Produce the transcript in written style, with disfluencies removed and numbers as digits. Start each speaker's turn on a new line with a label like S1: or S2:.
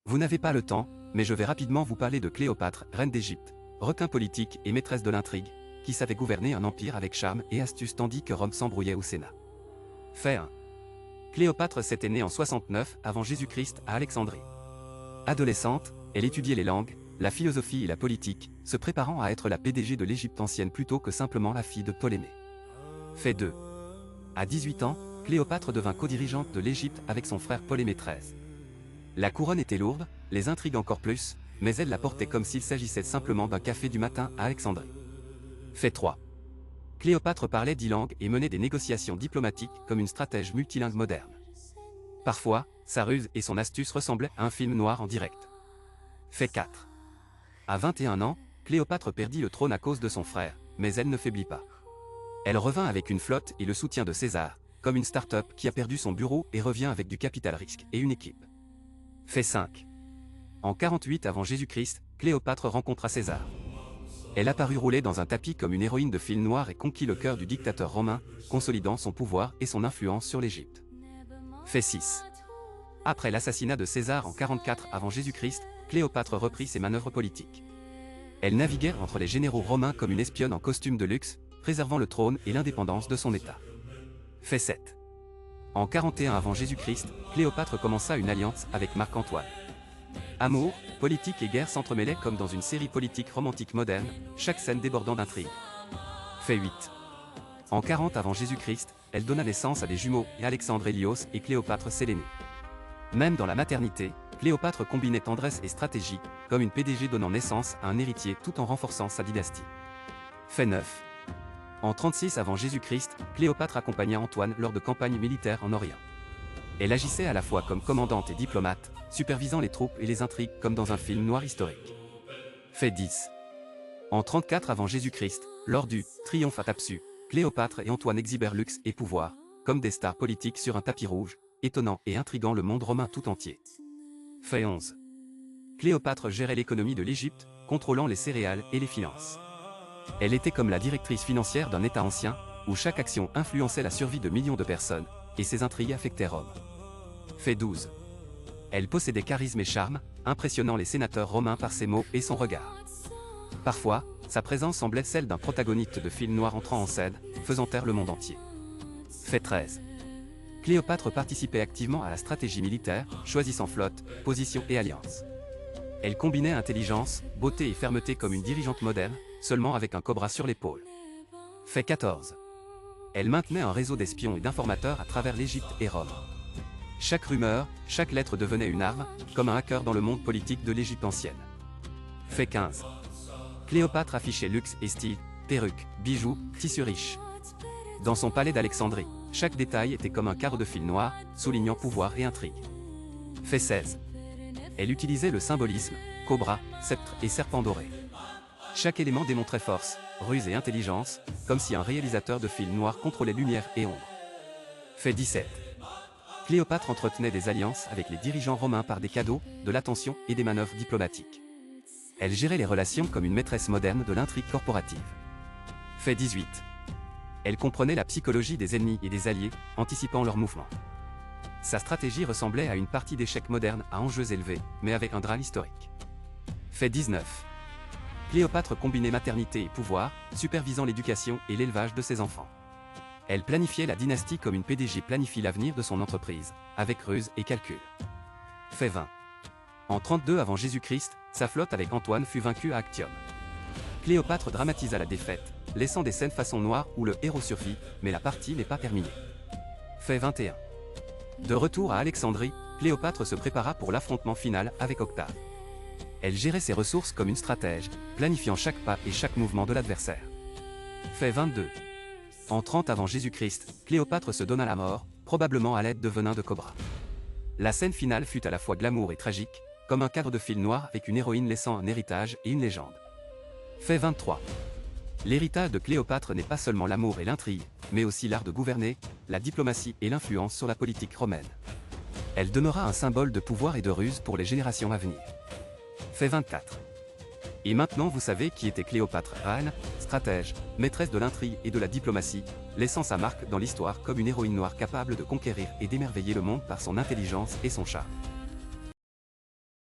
S1: Vous n'avez pas le temps, mais je vais rapidement vous parler de Cléopâtre, reine d'Égypte, requin politique et maîtresse de l'intrigue, qui savait gouverner un empire avec charme et astuce tandis que Rome s'embrouillait au Sénat. Fait 1. Cléopâtre s'était née en 69 avant Jésus-Christ à Alexandrie. Adolescente, elle étudiait les langues, la philosophie et la politique, se préparant à être la PDG de l'Égypte ancienne plutôt que simplement la fille de Ptolémée. Fait 2. À 18 ans, Cléopâtre devint co-dirigeante de l'Égypte avec son frère Ptolémée XIII. La couronne était lourde, les intrigues encore plus, mais elle la portait comme s'il s'agissait simplement d'un café du matin à Alexandrie. Fait 3. Cléopâtre parlait 10 langues et menait des négociations diplomatiques comme une stratège multilingue moderne. Parfois, sa ruse et son astuce ressemblaient à un film noir en direct. Fait 4. À 21 ans, Cléopâtre perdit le trône à cause de son frère, mais elle ne faiblit pas. Elle revint avec une flotte et le soutien de César, comme une start-up qui a perdu son bureau et revient avec du capital risque et une équipe. Fait 5. En 48 avant Jésus-Christ, Cléopâtre rencontra César. Elle apparut rouler dans un tapis comme une héroïne de film noir et conquit le cœur du dictateur romain, consolidant son pouvoir et son influence sur l'Égypte. Fait 6. Après l'assassinat de César en 44 avant Jésus-Christ, Cléopâtre reprit ses manœuvres politiques. Elle naviguait entre les généraux romains comme une espionne en costume de luxe, préservant le trône et l'indépendance de son État. Fait 7. En 41 avant Jésus-Christ, Cléopâtre commença une alliance avec Marc-Antoine. Amour, politique et guerre s'entremêlaient comme dans une série politique romantique moderne, chaque scène débordant d'intrigue. Fait 8. En 40 avant Jésus-Christ, elle donna naissance à des jumeaux, Alexandre Hélios et Cléopâtre Sélénée. Même dans la maternité, Cléopâtre combinait tendresse et stratégie, comme une PDG donnant naissance à un héritier tout en renforçant sa dynastie. Fait 9. En 36 avant Jésus-Christ, Cléopâtre accompagna Antoine lors de campagnes militaires en Orient. Elle agissait à la fois comme commandante et diplomate, supervisant les troupes et les intrigues comme dans un film noir historique. Fait 10. En 34 avant Jésus-Christ, lors du triomphe à Thapsus, Cléopâtre et Antoine exhibèrent luxe et pouvoir, comme des stars politiques sur un tapis rouge, étonnant et intriguant le monde romain tout entier. Fait 11. Cléopâtre gérait l'économie de l'Égypte, contrôlant les céréales et les finances. Elle était comme la directrice financière d'un État ancien, où chaque action influençait la survie de millions de personnes, et ses intrigues affectaient Rome. Fait 12. Elle possédait charisme et charme, impressionnant les sénateurs romains par ses mots et son regard. Parfois, sa présence semblait celle d'un protagoniste de film noir entrant en scène, faisant taire le monde entier. Fait 13. Cléopâtre participait activement à la stratégie militaire, choisissant flotte, position et alliance. Elle combinait intelligence, beauté et fermeté comme une dirigeante moderne, seulement avec un cobra sur l'épaule. Fait 14. Elle maintenait un réseau d'espions et d'informateurs à travers l'Égypte et Rome. Chaque rumeur, chaque lettre devenait une arme, comme un hacker dans le monde politique de l'Égypte ancienne. Fait 15. Cléopâtre affichait luxe et style, perruques, bijoux, tissus riches. Dans son palais d'Alexandrie, chaque détail était comme un carreau de fil noir, soulignant pouvoir et intrigue. Fait 16. Elle utilisait le symbolisme, cobra, sceptre et serpent doré. Chaque élément démontrait force, ruse et intelligence, comme si un réalisateur de film noir contrôlait lumière et ombre. Fait 17. Cléopâtre entretenait des alliances avec les dirigeants romains par des cadeaux, de l'attention et des manœuvres diplomatiques. Elle gérait les relations comme une maîtresse moderne de l'intrigue corporative. Fait 18. Elle comprenait la psychologie des ennemis et des alliés, anticipant leurs mouvements. Sa stratégie ressemblait à une partie d'échecs moderne à enjeux élevés, mais avec un drame historique. Fait 19. Cléopâtre combinait maternité et pouvoir, supervisant l'éducation et l'élevage de ses enfants. Elle planifiait la dynastie comme une PDG planifie l'avenir de son entreprise, avec ruse et calcul. Fait 20. En 32 avant Jésus-Christ, sa flotte avec Antoine fut vaincue à Actium. Cléopâtre dramatisa la défaite, laissant des scènes façon noire où le héros survit, mais la partie n'est pas terminée. Fait 21. De retour à Alexandrie, Cléopâtre se prépara pour l'affrontement final avec Octave. Elle gérait ses ressources comme une stratège, planifiant chaque pas et chaque mouvement de l'adversaire. Fait 22. En 30 avant Jésus-Christ, Cléopâtre se donna la mort, probablement à l'aide de venin de cobra. La scène finale fut à la fois glamour et tragique, comme un cadre de film noir avec une héroïne laissant un héritage et une légende. Fait 23. L'héritage de Cléopâtre n'est pas seulement l'amour et l'intrigue, mais aussi l'art de gouverner, la diplomatie et l'influence sur la politique romaine. Elle demeura un symbole de pouvoir et de ruse pour les générations à venir. Fait 24. Et maintenant vous savez qui était Cléopâtre, reine, stratège, maîtresse de l'intrigue et de la diplomatie, laissant sa marque dans l'histoire comme une héroïne noire capable de conquérir et d'émerveiller le monde par son intelligence et son charme.